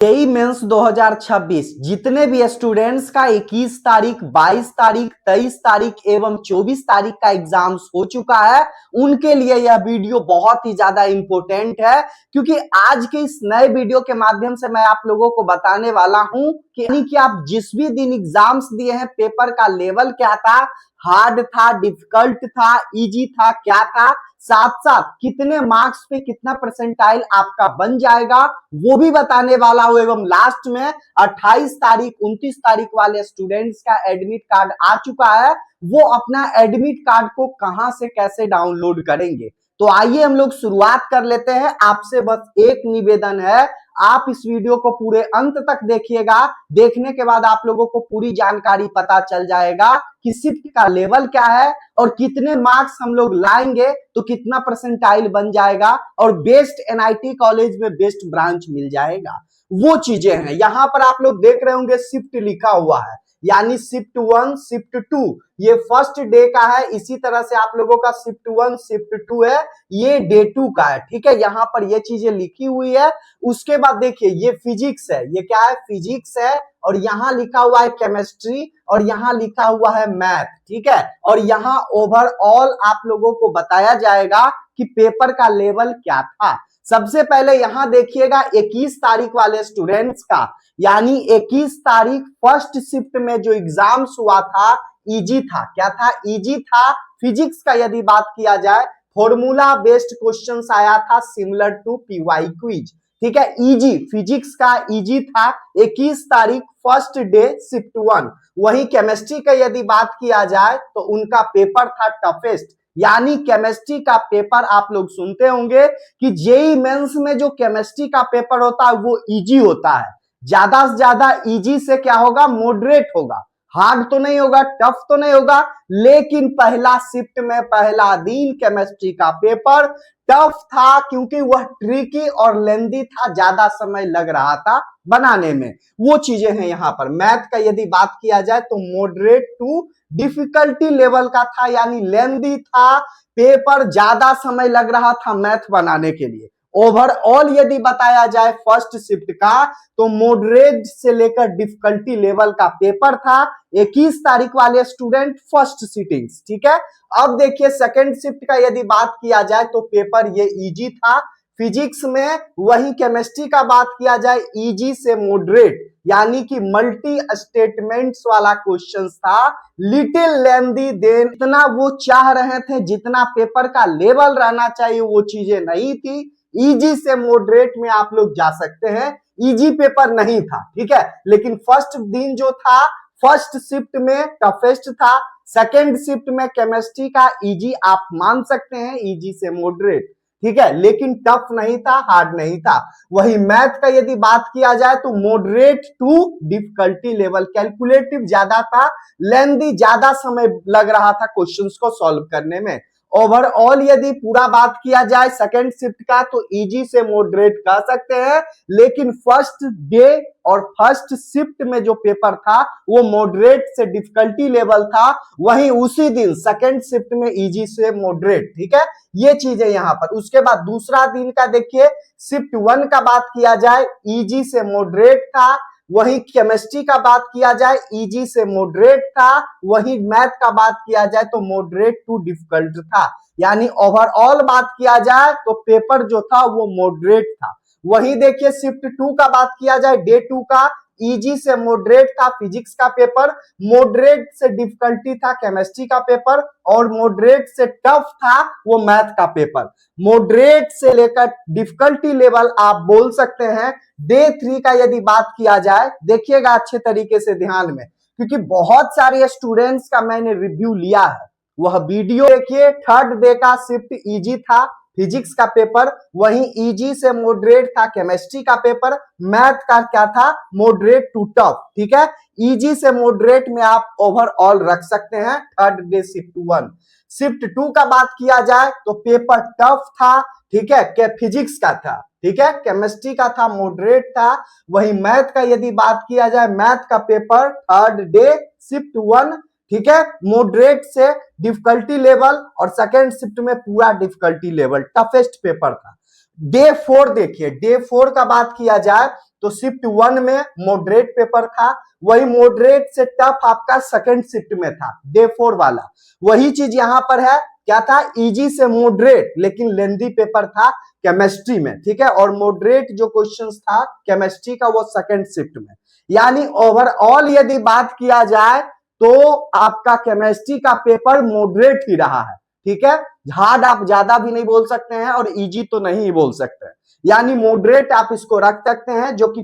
JEE mains 2026 जितने भी students का 21 तारीख, 22 तारीख, 23 तारीख एवं 24 तारीख का एग्जाम्स हो चुका है, उनके लिए यह वीडियो बहुत ही ज्यादा इंपॉर्टेंट है। क्योंकि आज के इस नए वीडियो के माध्यम से मैं आप लोगों को बताने वाला हूं कि आप जिस भी दिन एग्जाम्स दिए हैं, पेपर का लेवल क्या था, हार्ड था, डिफिकल्ट था, इजी था, क्या था, साथ साथ कितने मार्क्स पे कितना परसेंटाइल आपका बन जाएगा वो भी बताने वाला हूं। एवं लास्ट में 28 तारीख, 29 तारीख वाले स्टूडेंट्स का एडमिट कार्ड आ चुका है, वो अपना एडमिट कार्ड को कहां से कैसे डाउनलोड करेंगे। तो आइए हम लोग शुरुआत कर लेते हैं। आपसे बस एक निवेदन है, आप इस वीडियो को पूरे अंत तक देखिएगा। देखने के बाद आप लोगों को पूरी जानकारी पता चल जाएगा कि शिफ्ट का लेवल क्या है और कितने मार्क्स हम लोग लाएंगे तो कितना परसेंटाइल बन जाएगा और बेस्ट एनआईटी कॉलेज में बेस्ट ब्रांच मिल जाएगा। वो चीजें हैं। यहां पर आप लोग देख रहे होंगे शिफ्ट लिखा हुआ है, यानी शिफ्ट 1, शिफ्ट 2 ये फर्स्ट डे का है। इसी तरह से आप लोगों का शिफ्ट 1, शिफ्ट 2 है, ये डे 2 का है। ठीक है, यहां पर ये चीजें लिखी हुई है। उसके बाद देखिए ये फिजिक्स है, ये क्या है, फिजिक्स है, और यहां लिखा हुआ है केमिस्ट्री, और यहां लिखा हुआ है मैथ। ठीक है, और यहां ओवरऑल आप लोगों को बताया जाएगा कि पेपर का लेवल क्या था। सबसे पहले यहां देखिएगा 21 तारीख वाले स्टूडेंट्स का, यानी 21 तारीख फर्स्ट शिफ्ट में जो एग्जाम्स हुआ था, इजी था। क्या था? इजी था। फिजिक्स का यदि बात किया जाए, फॉर्मूला बेस्ड क्वेश्चंस आया था, सिमिलर टू पीवाई क्विज। ठीक है, इजी, फिजिक्स का इजी था। 21 तारीख फर्स्ट डे शिफ्ट 1। वही केमिस्ट्री का यदि बात किया जाए तो उनका पेपर था टफेस्ट, यानी केमिस्ट्री का पेपर आप लोग सुनते होंगे कि जेईई मेंस में जो केमिस्ट्री का पेपर होता है वो इजी होता है। ज्यादा से ज्यादा इजी से क्या होगा, मॉडरेट होगा, हार्ड तो नहीं होगा, टफ तो नहीं होगा। लेकिन पहला शिफ्ट में पहला दिन केमिस्ट्री का पेपर टफ था, क्योंकि वह ट्रिकी और लेंदी था, ज्यादा समय लग रहा था बनाने में। वो चीजें हैं यहां पर। मैथ का यदि बात किया जाए तो मॉडरेट टू डिफिकल्टी लेवल का था, यानी लेंदी था, पेपर ज्यादा समय लग रहा था मैथ बनाने के लिए। ओवरऑल यदि बताया जाए फर्स्ट शिफ्ट का, तो मॉडरेट से लेकर डिफिकल्टी लेवल का पेपर था। 21 तारीख वाले स्टूडेंट फर्स्ट सिटिंग्स। ठीक है, अब देखिए सेकंड शिफ्ट का यदि बात किया जाए तो पेपर ये इजी था फिजिक्स में। वही केमिस्ट्री का बात किया जाए, इजी से मॉडरेट, यानी कि मल्टी स्टेटमेंट्स वाला क्वेश्चन था, लिटिल लेंदी देन। इतना वो चाह रहे थे जितना पेपर का लेवल रहना चाहिए वो चीजें नहीं थी। इजी से मॉडरेट में आप लोग जा सकते हैं, इजी पेपर नहीं था। ठीक है, लेकिन फर्स्ट दिन जो था, फर्स्ट शिफ्ट में टफेस्ट था, सेकेंड शिफ्ट में केमिस्ट्री का इजी आप मान सकते हैं, इजी से मॉडरेट। ठीक है, लेकिन टफ नहीं था, हार्ड नहीं था। वही मैथ का यदि बात किया जाए तो moderate to difficulty level, calculative ज्यादा था, लेंदी ज्यादा समय लग रहा था क्वेश्चंस को सॉल्व करने में। ओवरऑल यदि पूरा बात किया जाए सेकंड शिफ्ट का, तो इजी से मॉडरेट कह सकते हैं। लेकिन फर्स्ट डे और फर्स्ट शिफ्ट में जो पेपर था वो मॉडरेट से डिफिकल्टी लेवल था, वहीं उसी दिन सेकंड शिफ्ट में इजी से मॉडरेट। ठीक है, ये चीज है यहां पर। उसके बाद दूसरा दिन का देखिए, शिफ्ट 1 का बात किया जाए, इजी से मॉडरेट था। वही केमिस्ट्री का बात किया जाए, इजी से मॉडरेट था। वही मैथ का बात किया जाए तो मॉडरेट टू डिफिकल्ट था। यानी ओवरऑल बात किया जाए तो पेपर जो था वो मॉडरेट था। वही देखिए शिफ्ट 2 का बात किया जाए, डे 2 का, इजी से मॉडरेट था फिजिक्स का पेपर, मॉडरेट से डिफिकल्टी था केमिस्ट्री का पेपर, और मॉडरेट से टफ था वो मैथ का पेपर। मॉडरेट से लेकर डिफिकल्टी लेवल आप बोल सकते हैं। डे 3 का यदि बात किया जाए, देखिएगा अच्छे तरीके से ध्यान में, क्योंकि बहुत सारे स्टूडेंट्स का मैंने रिव्यू लिया है, वह वीडियो देखिए। थर्ड डे का शिफ्ट इजी था फिजिक्स का पेपर, वहीं इजी से मॉडरेट था केमिस्ट्री का पेपर, मैथ का क्या था, मॉडरेट टू टफ। ठीक है, इजी से मॉडरेट में आप ओवरऑल रख सकते हैं थर्ड डे शिफ्ट 1। शिफ्ट 2 का बात किया जाए तो पेपर टफ था। ठीक है, क्या फिजिक्स का था, ठीक है, केमिस्ट्री का था, मॉडरेट था। वही मैथ का यदि बात किया जाए, मैथ का पेपर थर्ड डे शिफ्ट 1, ठीक है, मॉडरेट से डिफिकल्टी लेवल, और सेकेंड शिफ्ट में पूरा डिफिकल्टी लेवल, टफेस्ट पेपर था। डे 4 देखिए, डे 4 का बात किया जाए तो शिफ्ट 1 में मॉडरेट पेपर था, वही मॉडरेट से टफ आपका सेकंड शिफ्ट में था, डे 4 वाला। वही चीज यहां पर है, क्या था, इजी से मॉडरेट लेकिन लेंदी पेपर था केमिस्ट्री में, ठीक है। और मॉडरेट जो क्वेश्चंस था केमिस्ट्री का वो सेकंड शिफ्ट में। यानी ओवरऑल यदि बात किया जाए तो आपका केमिस्ट्री का पेपर मॉडरेट ही रहा है, ठीक है। हार्ड आप ज्यादा भी नहीं बोल सकते हैं और इजी तो नहीं बोल सकते हैं, यानी मॉडरेट आप इसको रख सकते हैं, जो कि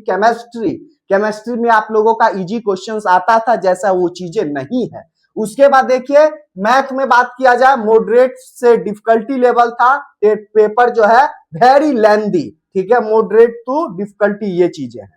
केमिस्ट्री में आप लोगों का इजी क्वेश्चंस आता था, जैसा वो चीजें नहीं है। उसके बाद देखिए मैथ में बात किया जाए, मॉडरेट से डिफिकल्टी लेवल था, पेपर जो है वेरी लेंदी, ठीक है, मॉडरेट टू डिफिकल्टी ये चीजें हैं।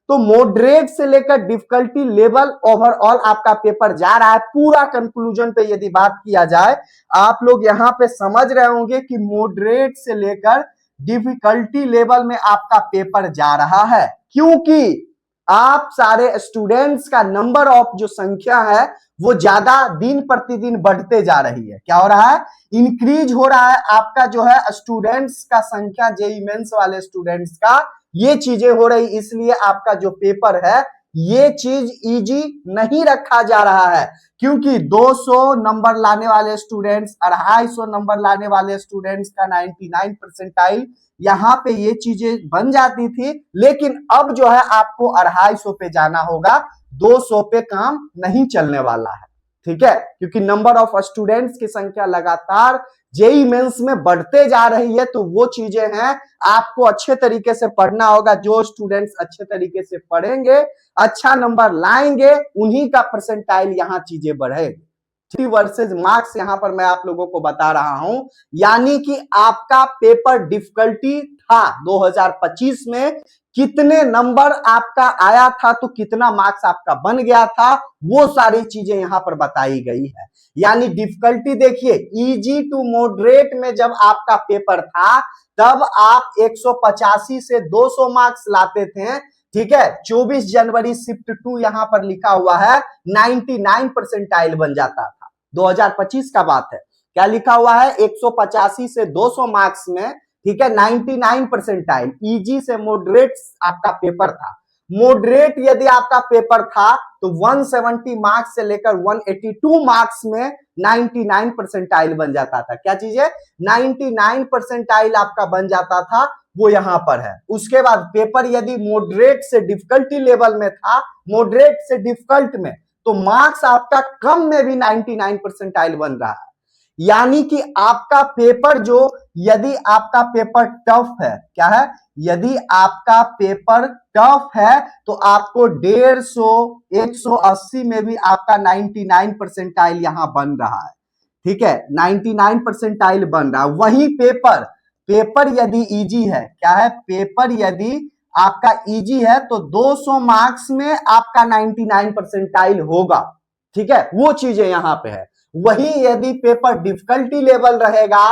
तो मॉडरेट से लेकर डिफिकल्टी लेवल ओवरऑल आपका पेपर जा रहा है। पूरा कंक्लूजन पे यदि बात किया जाए, आप लोग यहां पे समझ रहे होंगे कि मॉडरेट से लेकर डिफिकल्टी लेवल में आपका पेपर जा रहा है, क्योंकि आप सारे स्टूडेंट्स का नंबर ऑफ जो संख्या है वो ज्यादा दिन प्रतिदिन बढ़ते जा रही है। क्या हो रहा है, इंक्रीज हो रहा है आपका जो है स्टूडेंट्स का संख्या, जेईई मेंस वाले स्टूडेंट्स का, ये चीजें हो रही, इसलिए आपका जो पेपर है ये चीज इजी नहीं रखा जा रहा है, क्योंकि 200 नंबर लाने वाले स्टूडेंट्स, 250 नंबर लाने वाले स्टूडेंट्स का 99 परसेंटाइल यहां पे ये चीजें बन जाती थी। लेकिन अब जो है आपको 250 पे जाना होगा, 200 पे काम नहीं चलने वाला है, ठीक है, क्योंकि नंबर ऑफ स्टूडेंट्स की संख्या लगातार जेईई मेंस में बढ़ते जा रही है। तो वो चीजें हैं, आपको अच्छे तरीके से पढ़ना होगा। जो स्टूडेंट्स अच्छे तरीके से पढ़ेंगे, अच्छा नंबर लाएंगे, उन्हीं का परसेंटाइल यहाँ चीजें बढ़ेगी। वर्सेस मार्क्स यहां पर मैं आप लोगों को बता रहा हूं, यानी कि आपका पेपर डिफिकल्टी था 2025 में, कितने नंबर आपका आया था तो कितना मार्क्स आपका बन गया था, वो सारी चीजें यहां पर बताई गई है। यानी डिफिकल्टी देखिए, इजी टू मॉडरेट में जब आपका पेपर था तब आप 185 से 200 मार्क्स लाते थे, ठीक है। 24 जनवरी शिफ्ट 2 यहां पर लिखा हुआ है 99 परसेंटाइल बन जाता था, 2025 का बात है। क्या लिखा हुआ है, 185 से 200 मार्क्स में, ठीक है, 99 परसेंटाइल। इजी से मॉडरेट आपका पेपर था। मॉडरेट यदि आपका पेपर था तो 170 मार्क्स से लेकर 182 मार्क्स में 99 परसेंटाइल बन जाता था। क्या चीज है, 99 परसेंटाइल आपका बन जाता था, वो यहां पर है। उसके बाद पेपर यदि मॉडरेट से डिफिकल्टी लेवल में था, मॉडरेट से डिफिकल्ट में, तो मार्क्स आपका कम में भी 99 परसेंटाइल बन रहा है। यानी कि आपका पेपर जो, यदि आपका पेपर टफ है, क्या है, यदि आपका पेपर टफ है तो आपको 150 180 में भी आपका 99 परसेंटाइल यहां बन रहा है, ठीक है, 99 परसेंटाइल बन रहा है। वही पेपर यदि इजी है, क्या है, पेपर यदि आपका इजी है तो 200 मार्क्स में आपका 99 परसेंटाइल होगा, ठीक है, वो चीजें यहां पे है। वही यदि पेपर डिफिकल्टी लेवल रहेगा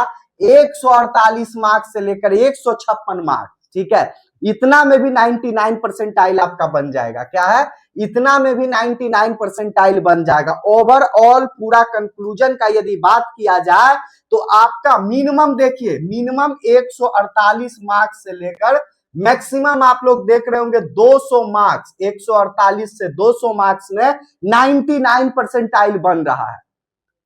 148 मार्क्स से लेकर 156 मार्क्स, ठीक है, इतना में भी 99 परसेंटाइल आपका बन जाएगा। क्या है, इतना में भी 99 परसेंटाइल बन जाएगा। ओवरऑल पूरा कंक्लूजन का यदि बात किया जाए तो आपका मिनिमम देखिए, मिनिमम 148 मार्क्स से लेकर मैक्सिमम आप लोग देख रहे होंगे 200 मार्क्स, 148 से 200 मार्क्स में 99 परसेंटाइल बन रहा है।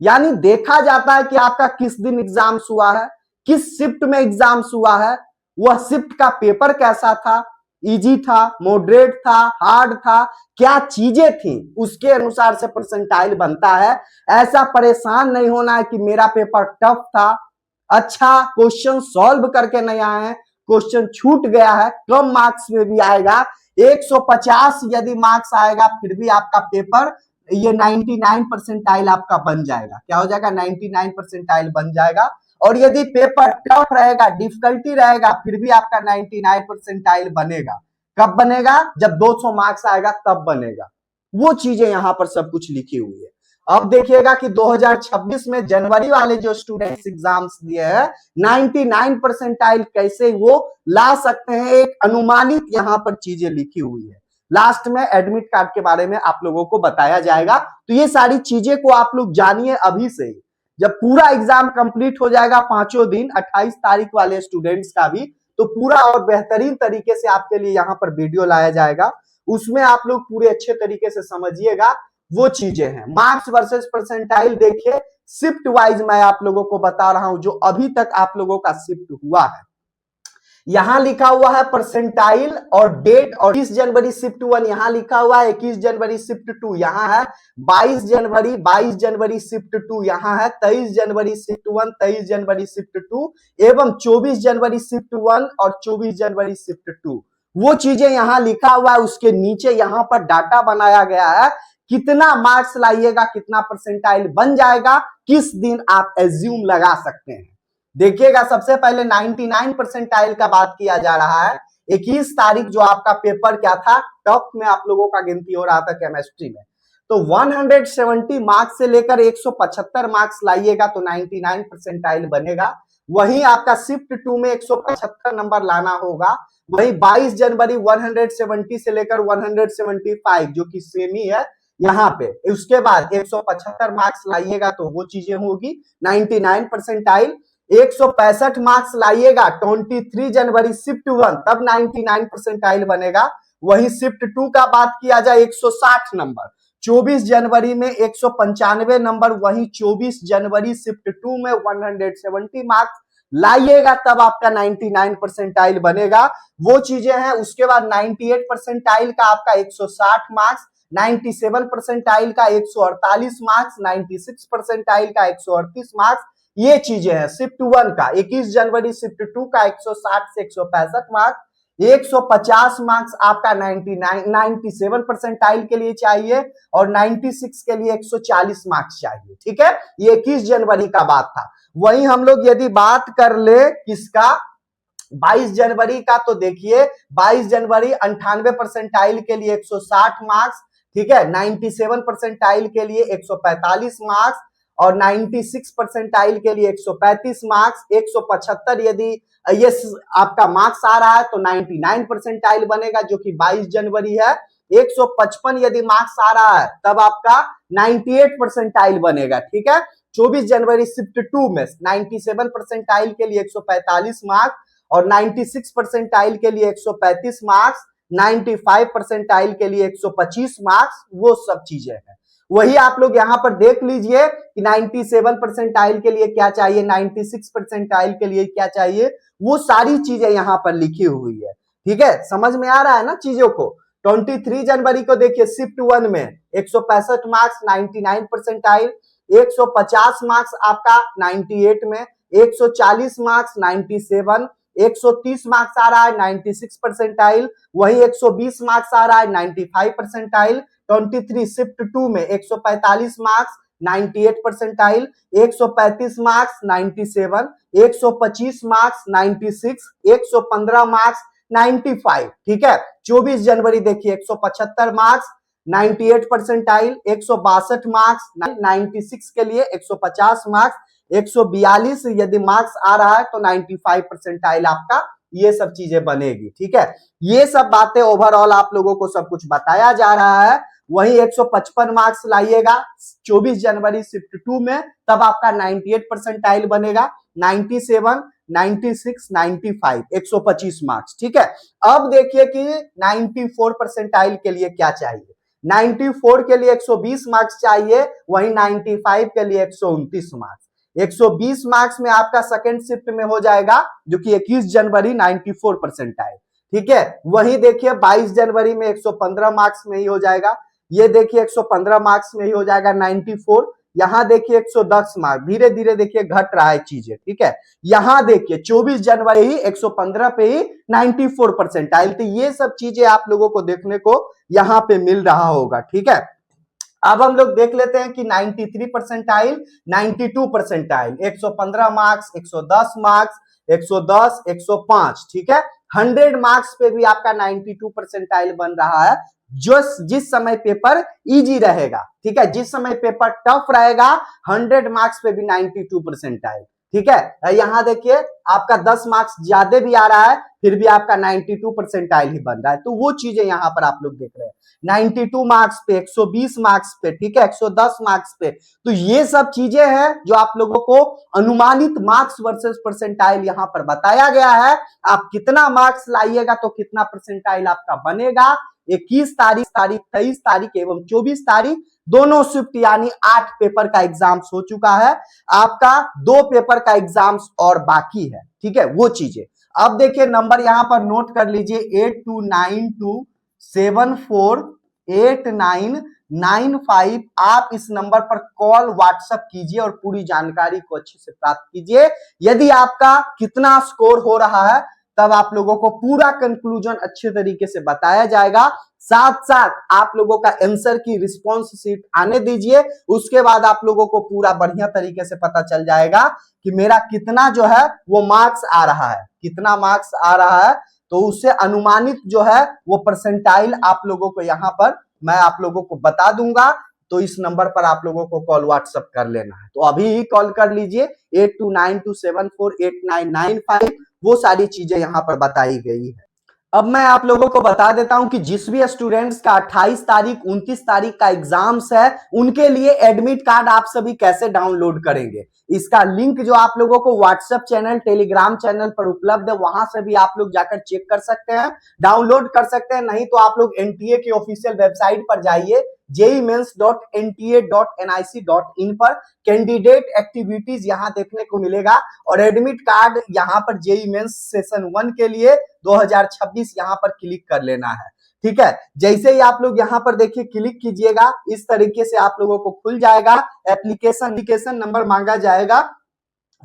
यानी देखा जाता है कि आपका किस दिन एग्जाम्स हुआ है, किस शिफ्ट में एग्जाम्स हुआ है, वह शिफ्ट का पेपर कैसा था, इजी था, मॉडरेट था, हार्ड था, क्या चीजें थी, उसके अनुसार से परसेंटाइल बनता है। ऐसा परेशान नहीं होना है कि मेरा पेपर टफ था, अच्छा क्वेश्चन सॉल्व करके नहीं आए हैं, क्वेश्चन छूट गया है, कम मार्क्स में भी आएगा, 150 यदि मार्क्स आएगा फिर भी आपका पेपर ये 99 परसेंटाइल आपका बन जाएगा। क्या हो जाएगा, 99 परसेंटाइल बन जाएगा। और यदि पेपर टफ रहेगा, डिफिकल्टी रहेगा, फिर भी आपका 99 परसेंटाइल बनेगा। कब बनेगा, जब 200 मार्क्स आएगा तब बनेगा। वो चीजें यहां पर सब कुछ लिखी हुई है। अब देखिएगा कि 2026 में जनवरी वाले जो स्टूडेंट्स एग्जाम्स दिए हैं 99 परसेंटाइल कैसे वो ला सकते हैं, एक अनुमानित यहां पर चीजें लिखी हुई है। लास्ट में एडमिट कार्ड के बारे में आप लोगों को बताया जाएगा। तो ये सारी चीजें को आप लोग जानिए अभी से ही। जब पूरा एग्जाम कंप्लीट हो जाएगा 5 दिन, 28 तारीख वाले स्टूडेंट्स का भी, तो पूरा और बेहतरीन तरीके से आपके लिए यहाँ पर वीडियो लाया जाएगा, उसमें आप लोग पूरे अच्छे तरीके से समझिएगा। वो चीजें हैं मार्क्स वर्सेस परसेंटाइल। देखिए शिफ्ट वाइज मैं आप लोगों को बता रहा हूं, जो अभी तक आप लोगों का शिफ्ट हुआ है। यहां लिखा हुआ है परसेंटाइल और डेट, और 20 जनवरी शिफ्ट 1 यहां लिखा हुआ है, 21 जनवरी शिफ्ट 2 यहां है, 22 जनवरी शिफ्ट 2 यहां है, 23 जनवरी शिफ्ट 1, 23 जनवरी शिफ्ट 2 एवं 24 जनवरी शिफ्ट 1 और 24 जनवरी शिफ्ट 2। वो चीजें यहां लिखा हुआ है, उसके नीचे यहां पर डाटा बनाया गया है, कितना मार्क्स लाइएगा, कितना परसेंटाइल बन जाएगा, किस दिन आप एज्यूम लगा सकते हैं। देखिएगा सबसे पहले 99 परसेंटाइल का बात किया जा रहा है। 21 तारीख जो आपका पेपर क्या था, टफ में आप लोगों का गिनती हो रहा था केमिस्ट्री में, तो 170 मार्क्स से लेकर 175 मार्क्स लाइएगा तो 99 परसेंटाइल बनेगा। वहीं आपका शिफ्ट 2 में 175 नंबर लाना होगा। वहीं 22 जनवरी 170 से लेकर 175 जो कि सेम ही है यहाँ पे, उसके बाद 175 मार्क्स लाइएगा तो वो चीजें होगी 99 परसेंटाइल। 165 मार्क्स लाइएगा 23 जनवरी शिफ्ट 1, तब 99 परसेंटाइल बनेगा। वही शिफ्ट 2 का बात किया जाए 160 नंबर 24 जनवरी में 195 नंबर, वही 24 जनवरी शिफ्ट 2 में 170 मार्क्स लाइएगा तब आपका 99 परसेंटाइल बनेगा। वो चीजें हैं। उसके बाद 98 परसेंटाइल का आपका 160 मार्क्स, 97 परसेंटाइल का 148 मार्क्स, 96 परसेंटाइल का 138 मार्क्स, ये चीजें हैं। शिफ्ट 1 का 21 जनवरी शिफ्ट 2 का 160 से 165 मार्क्स, 150 मार्क्स आपका 97 परसेंटाइल के लिए चाहिए और 96 के लिए 140 मार्क्स चाहिए। ठीक है, ये 21 जनवरी का बात था। वहीं हम लोग यदि बात कर ले किसका, 22 जनवरी का, तो देखिए 22 जनवरी 98 परसेंटाइल के लिए 160 मार्क्स, ठीक है, 97 परसेंटाइल के लिए 145 मार्क्स और 96 परसेंटाइल के लिए 135 मार्क्स। 175 यदि ये आपका मार्क्स आ रहा है तो 99 परसेंटाइल बनेगा जो कि 22 जनवरी है। 155 यदि मार्क्स आ रहा है तब आपका 98 परसेंटाइल बनेगा। ठीक है, 24 जनवरी शिफ्ट 2 में 97 परसेंटाइल के लिए 145 मार्क्स और 96 परसेंटाइल के लिए 135 मार्क्स, 95 परसेंटाइल के लिए 125 मार्क्स, वो सब चीजें हैं। वही आप लोग यहां पर देख लीजिए कि 97 परसेंटाइल के लिए क्या चाहिए, 96 परसेंटाइल के लिए क्या चाहिए, वो सारी चीजें यहां पर लिखी हुई है। ठीक है, समझ में आ रहा है ना चीजों को। 23 जनवरी को देखिए शिफ्ट 1 में 165 मार्क्स, 99 परसेंटाइल, 150 मार्क्स आपका 98 में, 140 मार्क्स 97, 130 मार्क्स आ रहा है 96 परसेंटाइल, वही 120 मार्क्स आ रहा है 95 परसेंटाइल। 23 शिफ्ट 2 में 145 marks 98 percentile, 135 marks 97, 125 marks 96, 115 marks 95। ठीक है, 24 जनवरी देखिए 175 मार्क्स 98 परसेंटाइल, 162 मार्क्स 96 के लिए 150 मार्क्स, 142 यदि मार्क्स आ रहा है तो 95 परसेंटाइल आपका ये सब चीजें बनेगी। ठीक है, ये सब बातें ओवरऑल आप लोगों को सब कुछ बताया जा रहा है। वही 155 मार्क्स लाइएगा 24 जनवरी शिफ्ट 2 में, तब आपका 98 परसेंटाइल बनेगा। 97, 96, 95, 125 मार्क्स। ठीक है, अब देखिए कि 94 परसेंटाइल के लिए क्या चाहिए। 94 के लिए 120 मार्क्स चाहिए, वही 95 के लिए 129 मार्क्स। 120 मार्क्स में आपका सेकेंड शिफ्ट में हो जाएगा जो कि 21 जनवरी 94 परसेंटाइल। ठीक है, वही देखिए 22 जनवरी में 115 मार्क्स में ही हो जाएगा। ये देखिए 115 मार्क्स में ही हो जाएगा 94। यहां देखिए 110 मार्क्स, धीरे धीरे देखिए घट रहा है चीजें। ठीक है, यहां देखिए 24 जनवरी ही 115 पे ही 94 परसेंटाइल। तो ये सब चीजें आप लोगों को देखने को यहां पे मिल रहा होगा। ठीक है, अब हम लोग देख लेते हैं कि 93 परसेंटाइल, 92 परसेंटाइल, 115 मार्क्स, 110 मार्क्स, 110, 105। ठीक है, 100 मार्क्स पे भी आपका 92 परसेंटाइल बन रहा है। जो जिस समय पेपर इजी रहेगा, ठीक है, जिस समय पेपर टफ रहेगा 100 मार्क्स पे भी 92 परसेंटाइल। ठीक है, यहां देखिए आपका 10 मार्क्स ज्यादा भी आ रहा है फिर भी आपका 92 परसेंटाइल ही बन रहा है। तो वो चीजें यहाँ पर आप लोग देख रहे हैं 92 मार्क्स पे, 120 मार्क्स पे, ठीक है, 110 मार्क्स पे। तो ये सब चीजें हैं जो आप लोगों को अनुमानित मार्क्स वर्सेस परसेंटाइल यहाँ पर बताया गया है। आप कितना मार्क्स लाइएगा तो कितना परसेंटाइल आपका बनेगा। 21 तारीख, 23 तारीख एवं 24 तारीख दोनों शिफ्ट यानी 8 पेपर का एग्जाम्स हो चुका है। आपका 2 पेपर का एग्जाम्स और बाकी है, ठीक है, वो चीजें। अब देखिए नंबर यहां पर नोट कर लीजिए 8292748995। आप इस नंबर पर कॉल व्हाट्सएप कीजिए और पूरी जानकारी को अच्छे से प्राप्त कीजिए। यदि आपका कितना स्कोर हो रहा है तब आप लोगों को पूरा कंक्लूजन अच्छे तरीके से बताया जाएगा। साथ साथ आप लोगों का आंसर की रिस्पॉन्स शीट आने दीजिए, उसके बाद आप लोगों को पूरा बढ़िया तरीके से पता चल जाएगा कि मेरा कितना जो है वो मार्क्स आ रहा है, कितना मार्क्स आ रहा है। तो उससे अनुमानित जो है वो परसेंटाइल आप लोगों को यहाँ पर मैं आप लोगों को बता दूंगा। तो इस नंबर पर आप लोगों को कॉल व्हाट्सएप कर लेना है। तो अभी ही कॉल कर लीजिए 8292748995। वो सारी चीजें यहाँ पर बताई गई है। अब मैं आप लोगों को बता देता हूं कि जिस भी स्टूडेंट्स का 28 तारीख 29 तारीख का एग्जाम्स है उनके लिए एडमिट कार्ड आप सभी कैसे डाउनलोड करेंगे। इसका लिंक जो आप लोगों को व्हाट्सएप चैनल, टेलीग्राम चैनल पर उपलब्ध है, वहां से भी आप लोग जाकर चेक कर सकते हैं, डाउनलोड कर सकते हैं। नहीं तो आप लोग एनटीए की ऑफिशियल वेबसाइट पर जाइए jeimens.nta.nic.in पर कैंडिडेट एक्टिविटीज यहां देखने को मिलेगा और एडमिट कार्ड यहां पर जेई मेंस सेशन 1 के लिए 2026 यहां पर क्लिक कर लेना है, ठीक है। जैसे ही आप लोग यहां पर देखिए क्लिक कीजिएगा इस तरीके से आप लोगों को खुल जाएगा। एप्लीकेशन नंबर मांगा जाएगा,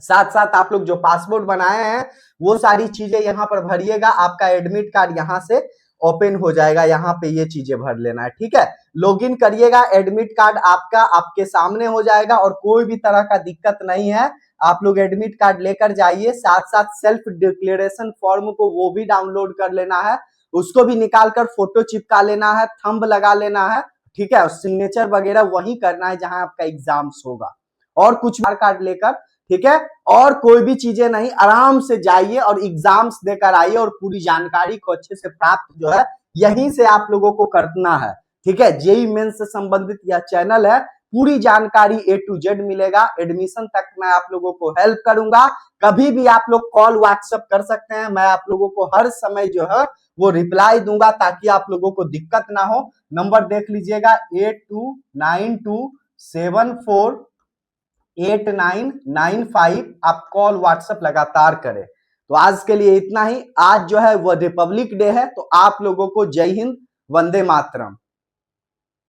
साथ साथ आप लोग जो पासपोर्ट बनाए हैं वो सारी चीजें यहां पर भरिएगा। आपका एडमिट कार्ड यहां से ओपन हो जाएगा, यहाँ पे ये चीजें भर लेना है, ठीक है। लॉगिन करिएगा, एडमिट कार्ड आपका आपके सामने हो जाएगा और कोई भी तरह का दिक्कत नहीं है। आप लोग एडमिट कार्ड लेकर जाइए, साथ साथ सेल्फ डिक्लेरेशन फॉर्म को वो भी डाउनलोड कर लेना है, उसको भी निकाल कर फोटो चिपका लेना है, थंब लगा लेना है, ठीक है। और सिग्नेचर वगैरह वही करना है जहां आपका एग्जाम्स होगा, और कुछ आधार कार्ड लेकर, ठीक है। और कोई भी चीजें नहीं, आराम से जाइए और एग्जाम्स देकर आइए और पूरी जानकारी को अच्छे से प्राप्त जो है यहीं से आप लोगों को करना है, ठीक है। जेई मेंस से संबंधित यह चैनल है, पूरी जानकारी A to Z मिलेगा। एडमिशन तक मैं आप लोगों को हेल्प करूंगा। कभी भी आप लोग कॉल व्हाट्सएप कर सकते हैं, मैं आप लोगों को हर समय जो है वो रिप्लाई दूंगा ताकि आप लोगों को दिक्कत ना हो। नंबर देख लीजिएगा 8292748995। आप कॉल व्हाट्सएप लगातार करें। तो आज के लिए इतना ही। आज जो है वो रिपब्लिक डे है, तो आप लोगों को जय हिंद, वंदे मातरम।